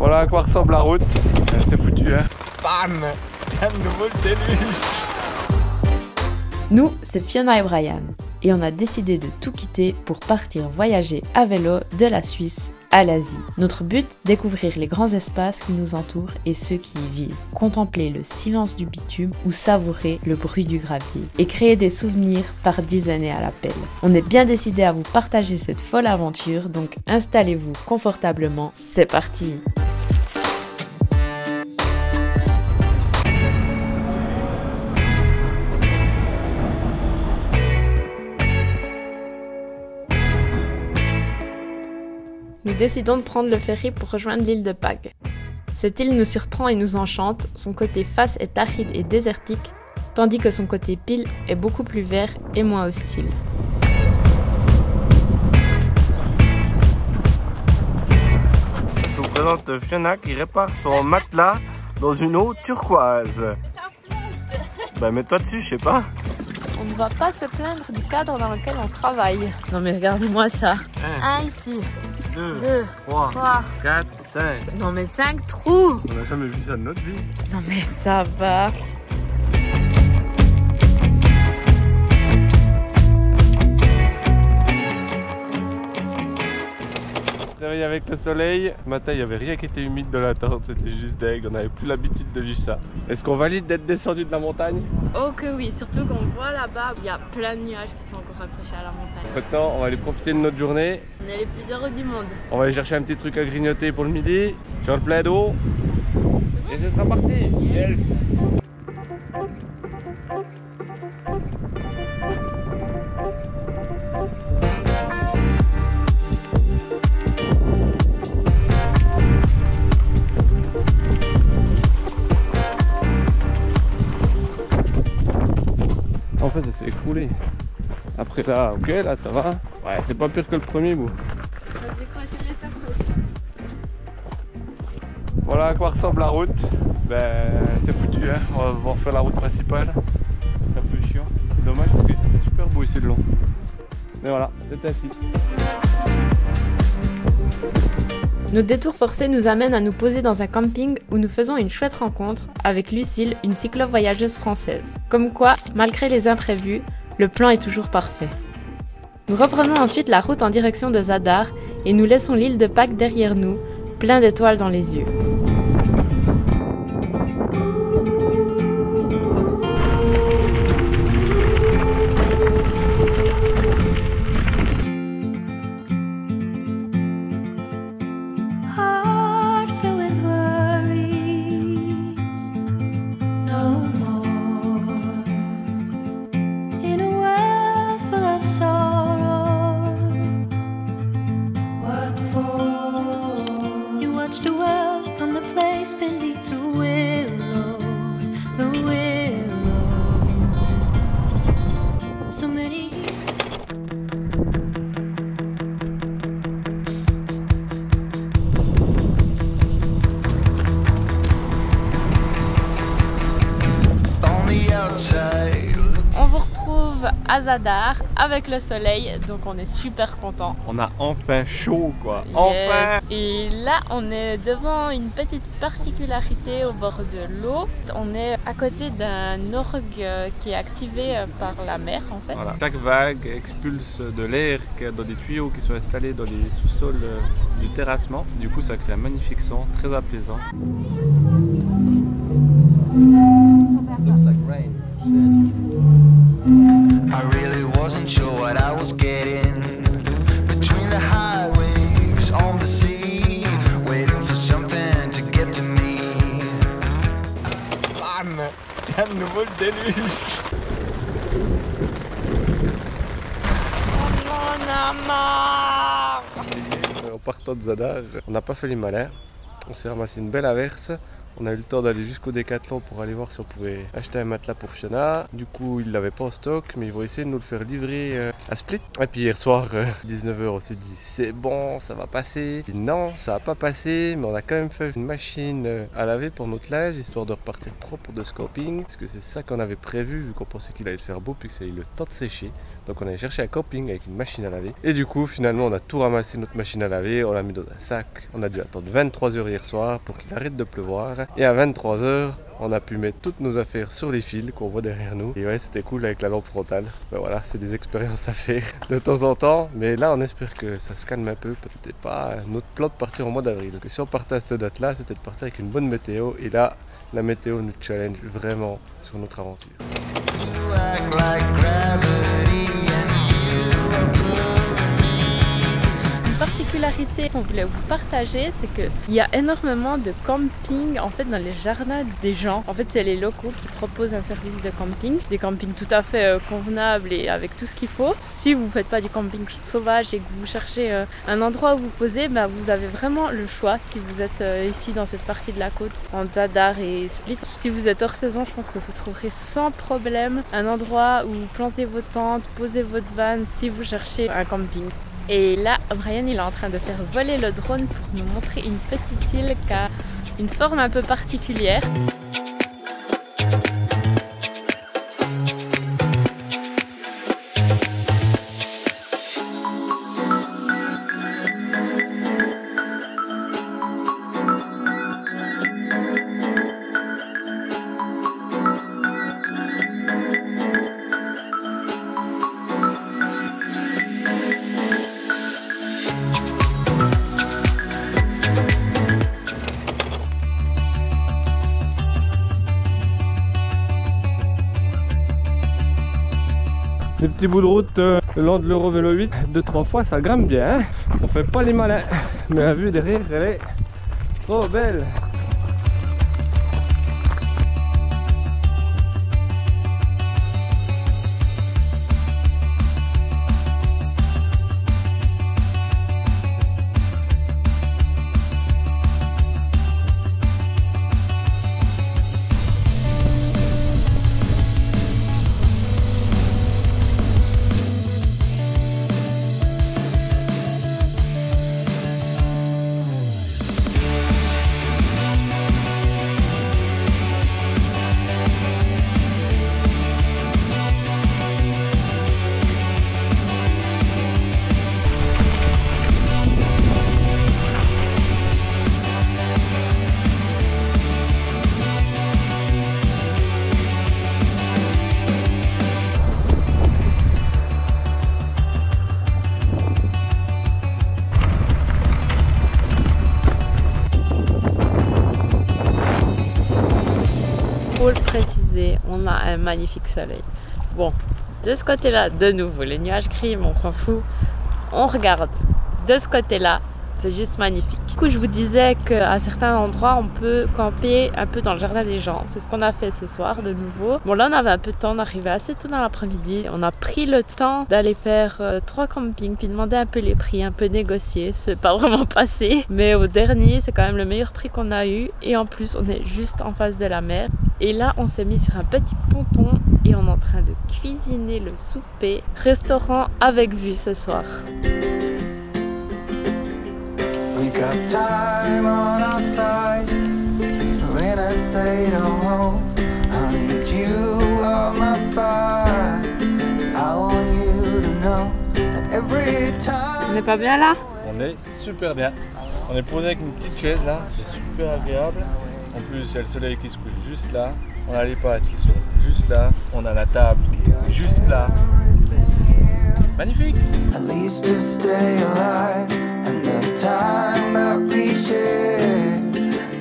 Voilà à quoi ressemble la route. C'est foutu, hein. Bam! À nouveau le déluge. Nous, c'est Fiona et Brian, et on a décidé de tout quitter pour partir voyager à vélo de la Suisse à l'Asie. Notre but, découvrir les grands espaces qui nous entourent et ceux qui y vivent, contempler le silence du bitume ou savourer le bruit du gravier, et créer des souvenirs par dizaines et à l'appel. On est bien décidé à vous partager cette folle aventure, donc installez-vous confortablement, c'est parti! Nous décidons de prendre le ferry pour rejoindre l'île de Pâques. Cette île nous surprend et nous enchante, son côté face est aride et désertique, tandis que son côté pile est beaucoup plus vert et moins hostile. Je vous présente Fiona qui répare son matelas dans une eau turquoise. Bah mets-toi dessus, je sais pas. On ne va pas se plaindre du cadre dans lequel on travaille. Non mais regardez-moi ça. Un ici. 2, 3, 4, 5. Non mais 5 trous. On n'a jamais vu ça de notre vie. Non mais ça va. On se réveille avec le soleil. Ce matin, il n'y avait rien qui était humide de la tente, c'était juste deg. On n'avait plus l'habitude de vivre ça. Est-ce qu'on valide d'être descendu de la montagne? Oh que oui, surtout qu'on voit là-bas, il y a plein de nuages qui sont encore accrochés à la montagne. Maintenant, on va aller profiter de notre journée. On est les plus heureux du monde. On va aller chercher un petit truc à grignoter pour le midi, faire le plein d'eau. Et ce sera parti. Yes. En fait, ça s'est écroulé. Après là, ok, là ça va. Ouais, c'est pas pire que le premier bout. Voilà à quoi ressemble la route. Ben, c'est foutu, hein. On va refaire la route principale. C'est un peu chiant. C'est dommage parce que c'est super beau ici de long. Mais voilà, c'est ainsi. Nos détours forcés nous amènent à nous poser dans un camping où nous faisons une chouette rencontre avec Lucille, une cyclo-voyageuse française. Comme quoi, malgré les imprévus, le plan est toujours parfait. Nous reprenons ensuite la route en direction de Zadar et nous laissons l'île de Pâques derrière nous, plein d'étoiles dans les yeux. On vous retrouve à Zadar avec le soleil, donc on est super content. On a enfin chaud quoi, enfin. Et là on est devant une petite particularité au bord de l'eau. On est à côté d'un orgue qui est activé par la mer en fait. Voilà. Chaque vague expulse de l'air dans des tuyaux qui sont installés dans les sous-sols du terrassement. Du coup ça crée un magnifique son, très apaisant. Looks like rain. I really wasn't sure what I was getting between the high waves on the sea, waiting for something to get to me. Bam! À nouveau le déluge. On a marre. En partant de Zadar, on n'a pas fait les malins. On s'est ramassé une belle averse. On a eu le temps d'aller jusqu'au Decathlon pour aller voir si on pouvait acheter un matelas pour Fiona. Du coup, ils l'avaient pas en stock, mais ils vont essayer de nous le faire livrer à Split. Et puis hier soir, 19h, on s'est dit c'est bon, ça va passer. Et non, ça va pas passer, mais on a quand même fait une machine à laver pour notre linge, histoire de repartir propre de ce camping. Parce que c'est ça qu'on avait prévu, vu qu'on pensait qu'il allait faire beau, puis que ça ait eu le temps de sécher. Donc on allait chercher un camping avec une machine à laver. Et du coup, finalement, on a tout ramassé notre machine à laver, on l'a mis dans un sac. On a dû attendre 23h hier soir pour qu'il arrête de pleuvoir. Et à 23h, on a pu mettre toutes nos affaires sur les fils qu'on voit derrière nous. Et ouais, c'était cool avec la lampe frontale. Ben voilà, c'est des expériences à faire de temps en temps. Mais là, on espère que ça se calme un peu. Peut-être pas notre plan de partir au mois d'avril. Donc si on partait à cette date-là, c'était de partir avec une bonne météo. Et là, la météo nous challenge vraiment sur notre aventure. You act like gravity and Une particularité qu'on voulait vous partager, c'est qu'il y a énormément de camping en fait dans les jardins des gens. En fait, c'est les locaux qui proposent un service de camping, des campings tout à fait convenables et avec tout ce qu'il faut. Si vous ne faites pas du camping sauvage et que vous cherchez un endroit où vous poser, bah, vous avez vraiment le choix si vous êtes ici dans cette partie de la côte, en Zadar et Split. Si vous êtes hors saison, je pense que vous trouverez sans problème un endroit où planter vos tentes, poser votre van si vous cherchez un camping. Et là, Brian il est en train de faire voler le drone pour nous montrer une petite île qui a une forme un peu particulière. Des petits bouts de route le long de l'Eurovélo 8, 2-3 fois, ça grimpe bien, hein. On fait pas les malins, mais la vue derrière, elle est trop belle. Pour le préciser, on a un magnifique soleil. Bon, de ce côté-là, de nouveau, les nuages gris, mais on s'en fout. On regarde de ce côté-là, c'est juste magnifique. Du coup, je vous disais qu'à certains endroits, on peut camper un peu dans le jardin des gens. C'est ce qu'on a fait ce soir de nouveau. Bon, là, on avait un peu de temps, on arrivait assez tôt dans l'après-midi. On a pris le temps d'aller faire 3 campings, puis demander un peu les prix, un peu négocier. C'est pas vraiment passé, mais au dernier, c'est quand même le meilleur prix qu'on a eu. Et en plus, on est juste en face de la mer. Et là, on s'est mis sur un petit ponton et on est en train de cuisiner le souper. Restaurant avec vue ce soir. we got time on our side. When I stayed home, I need you on my fire. I want you to know that every time. On n'est pas bien là? On est super bien. On est posé avec une petite chaise là, c'est super agréable. En plus, il y a le soleil qui se couche juste là. On a les pattes qui sont juste là. On a la table qui est juste là. Magnifique! At least to stay alive, and the time that we share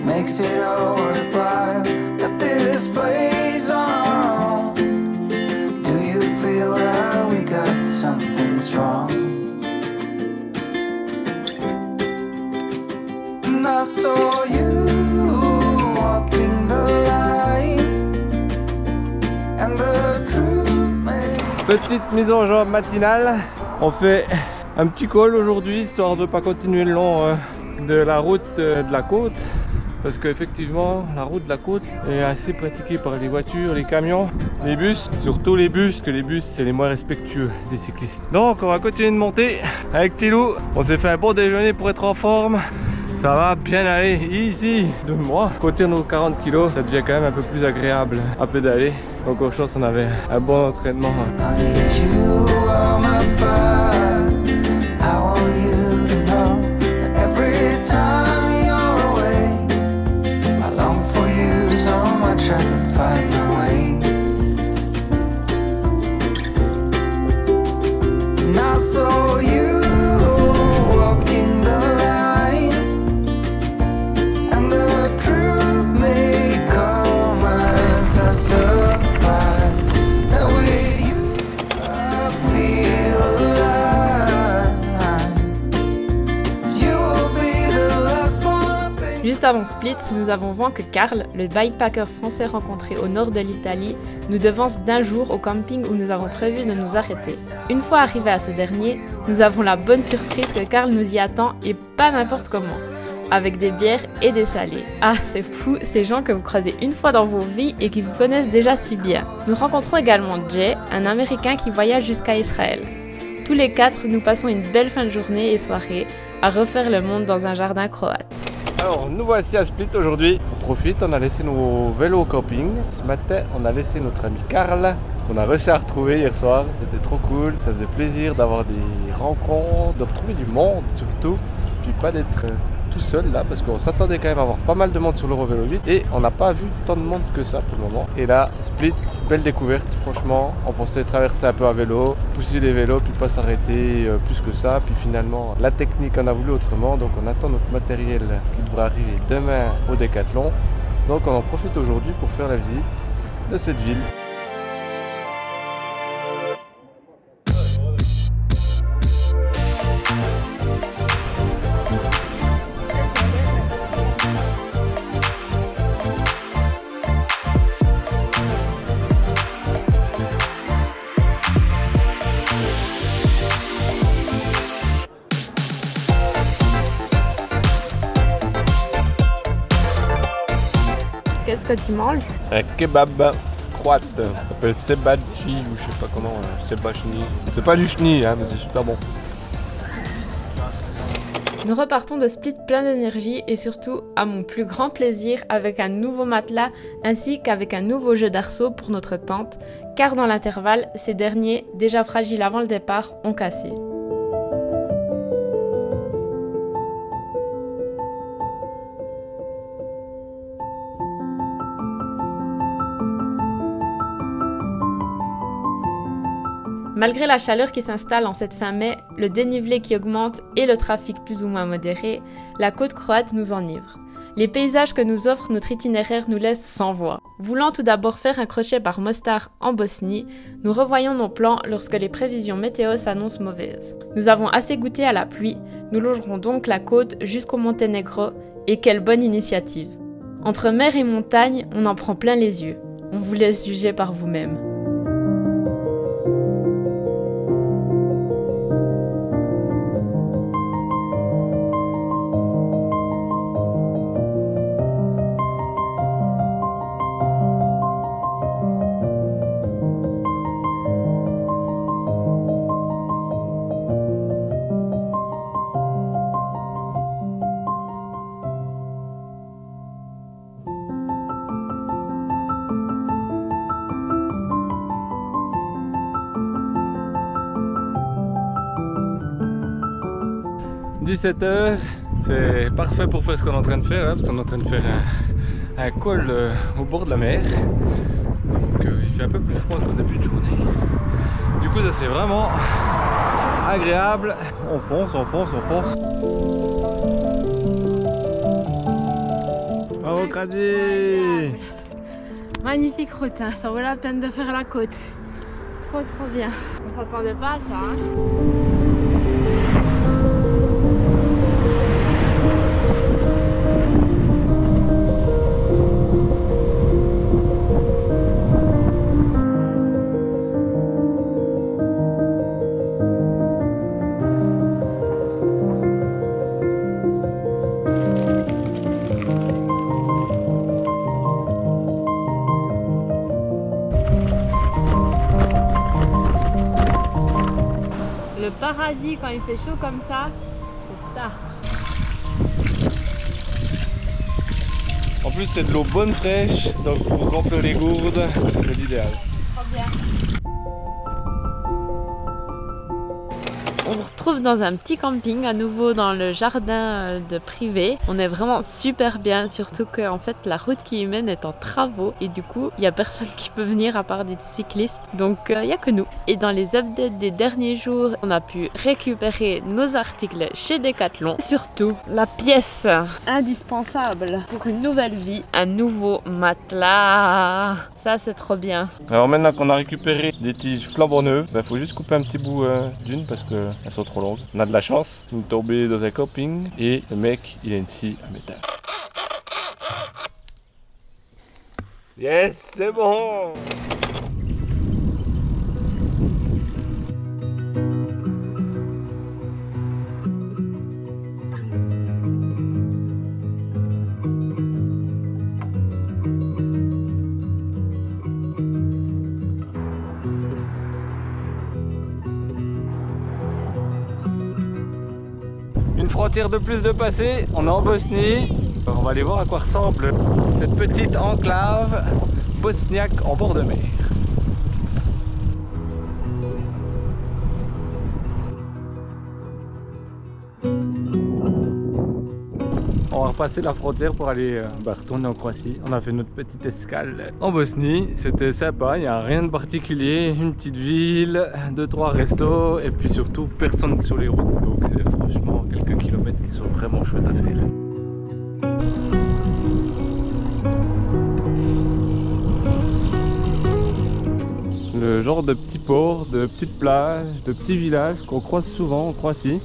makes it all worthwhile. Got this place on our own. Do you feel that we got something strong? And I saw you walking the line, and the truth made. Petite mise en jambe matinale. On fait un petit col aujourd'hui, histoire de ne pas continuer le long de la route de la côte. parce qu'effectivement la route de la côte est assez pratiquée par les voitures, les camions, les bus, surtout les bus, parce que les bus c'est les moins respectueux des cyclistes. Donc on va continuer de monter avec Tilou. On s'est fait un bon déjeuner pour être en forme. Ça va bien aller ici de moi. Côté nos 40 kilos, ça devient quand même un peu plus agréable à pédaler. Donc aux chances on avait un bon entraînement. I need you on my fire. I want you to know that every time you're away, I long for you so much I can find my way. And I saw you walking the line, and the truth may come as a surprise. That with you I feel alive. You will be the last one I think. Juste avant Split, nous avons vu que Karl, le bikepacker français rencontré au nord de l'Italie, nous devance d'un jour au camping où nous avons prévu de nous arrêter. Une fois arrivés à ce dernier, nous avons la bonne surprise que Karl nous y attend et pas n'importe comment, avec des bières et des salés. Ah, c'est fou, ces gens que vous croisez une fois dans vos vies et qui vous connaissent déjà si bien. Nous rencontrons également Jay, un Américain qui voyage jusqu'à Israël. Tous les quatre, nous passons une belle fin de journée et soirée à refaire le monde dans un jardin croate. Alors nous voici à Split aujourd'hui. On profite, on a laissé nos vélos au camping. Ce matin on a laissé notre ami Karl, qu'on a réussi à retrouver hier soir. C'était trop cool, ça faisait plaisir d'avoir des rencontres, de retrouver du monde surtout. Puis pas d'être tout seul là, parce qu'on s'attendait quand même à avoir pas mal de monde sur l'Eurovélo 8 et on n'a pas vu tant de monde que ça pour le moment. Et là, Split, belle découverte franchement. On pensait traverser un peu à vélo, pousser les vélos puis pas s'arrêter plus que ça. Puis finalement, la technique en a voulu autrement, donc on attend notre matériel qui devrait arriver demain au Décathlon. Donc on en profite aujourd'hui pour faire la visite de cette ville. Qu'est-ce que tu manges? Un kebab croate, ça s'appelle sebachi ou je sais pas comment, sebachni. C'est pas du chenille, hein, mais c'est super bon. Nous repartons de Split plein d'énergie et surtout, à mon plus grand plaisir, avec un nouveau matelas ainsi qu'avec un nouveau jeu d'arceaux pour notre tente, car dans l'intervalle, ces derniers, déjà fragiles avant le départ, ont cassé. Malgré la chaleur qui s'installe en cette fin mai, le dénivelé qui augmente et le trafic plus ou moins modéré, la côte croate nous enivre. Les paysages que nous offre notre itinéraire nous laissent sans voix. Voulant tout d'abord faire un crochet par Mostar en Bosnie, nous revoyons nos plans lorsque les prévisions météo s'annoncent mauvaises. Nous avons assez goûté à la pluie, nous longerons donc la côte jusqu'au Monténégro, et quelle bonne initiative. Entre mer et montagne, on en prend plein les yeux. On vous laisse juger par vous-même. – 17h, c'est parfait pour faire ce qu'on est en train de faire, là, parce qu'on est en train de faire un col au bord de la mer. Donc il fait un peu plus froid qu'au début de journée. Du coup ça c'est vraiment agréable. On fonce, on fonce, on fonce. Bravo Cradi! Magnifique route, hein. Ça vaut la peine de faire la côte. Trop bien. On s'attendait pas à ça. Hein. l'Asie quand il fait chaud comme ça, c'est ça. En plus c'est de l'eau bonne fraîche, donc pour remplir les gourdes, c'est l'idéal. Trop bien. On se retrouve dans un petit camping à nouveau dans le jardin de privé. On est vraiment super bien, surtout qu'en fait la route qui y mène est en travaux et du coup il n'y a personne qui peut venir à part des cyclistes, donc il n'y a que nous. Et dans les updates des derniers jours, on a pu récupérer nos articles chez Decathlon. Surtout la pièce indispensable pour une nouvelle vie, un nouveau matelas. Ça c'est trop bien. Alors maintenant qu'on a récupéré des tiges flambant neuves, il faut juste couper un petit bout d'une parce que elles sont trop longues. On a de la chance, on est tombé dans un camping et le mec il a une scie à métal. Yes, c'est bon! Une frontière de plus de passer, on est en Bosnie. Alors on va aller voir à quoi ressemble cette petite enclave bosniaque en bord de mer. On va repasser la frontière pour aller retourner en Croatie. On a fait notre petite escale en Bosnie. C'était sympa, il n'y a rien de particulier. Une petite ville, 2-3 restos et puis surtout personne sur les routes. Donc c'est franchement quelques kilomètres qui sont vraiment chouettes à faire. Le genre de petits ports, de petites plages, de petits villages qu'on croise souvent en Croatie.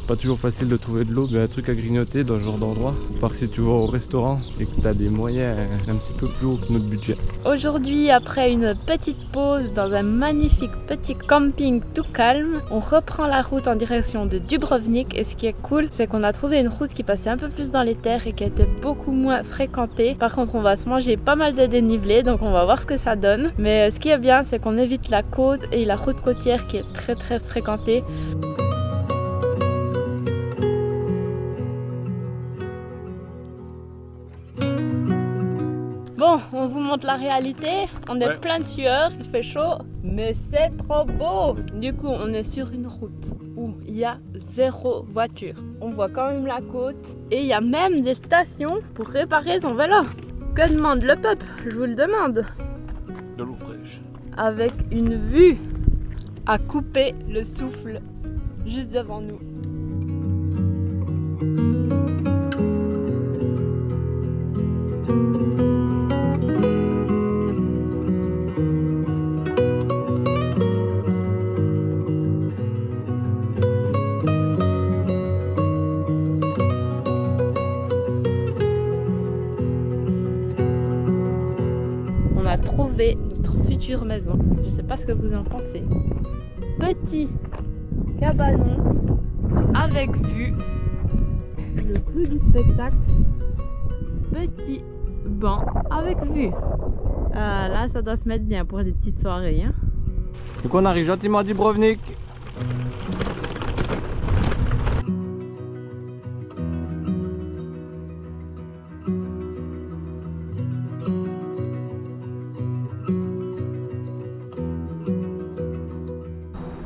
Pas toujours facile de trouver de l'eau, mais un truc à grignoter dans ce genre d'endroit. À part si tu vas au restaurant et que tu as des moyens un petit peu plus haut que notre budget. Aujourd'hui, après une petite pause dans un magnifique petit camping tout calme, on reprend la route en direction de Dubrovnik. Et ce qui est cool, c'est qu'on a trouvé une route qui passait un peu plus dans les terres et qui était beaucoup moins fréquentée. Par contre, on va se manger pas mal de dénivelé, donc on va voir ce que ça donne. Mais ce qui est bien, c'est qu'on évite la côte et la route côtière qui est très fréquentée. Bon, on vous montre la réalité, on est plein de sueur, il fait chaud, mais c'est trop beau. Du coup, on est sur une route où il y a 0 voiture. On voit quand même la côte et il y a même des stations pour réparer son vélo. Que demande le peuple? Je vous le demande. De l'eau fraîche. Avec une vue à couper le souffle juste devant nous. On a trouvé notre future maison. Je sais pas ce que vous en pensez. Petit cabanon avec vue. Le clou du spectacle. Petit banc avec vue. Là, ça doit se mettre bien pour des petites soirées. Hein. Donc on arrive gentiment à Dubrovnik.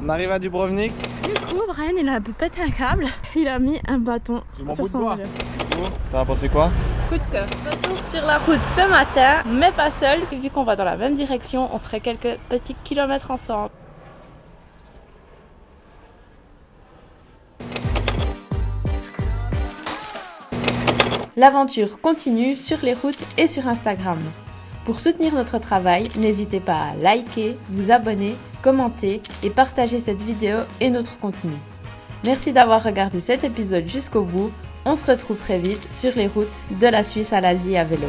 On arrive à Dubrovnik. Du coup, Brian, il a un peu pété un câble. Il a mis un bâton sur son vélo. T'en as pensé quoi? Coup de cœur. Retour sur la route ce matin, mais pas seul. Vu qu'on va dans la même direction, on ferait quelques petits kilomètres ensemble. L'aventure continue sur les routes et sur Instagram. Pour soutenir notre travail, n'hésitez pas à liker, vous abonner, commenter et partager cette vidéo et notre contenu. Merci d'avoir regardé cet épisode jusqu'au bout. On se retrouve très vite sur les routes de la Suisse à l'Asie à vélo.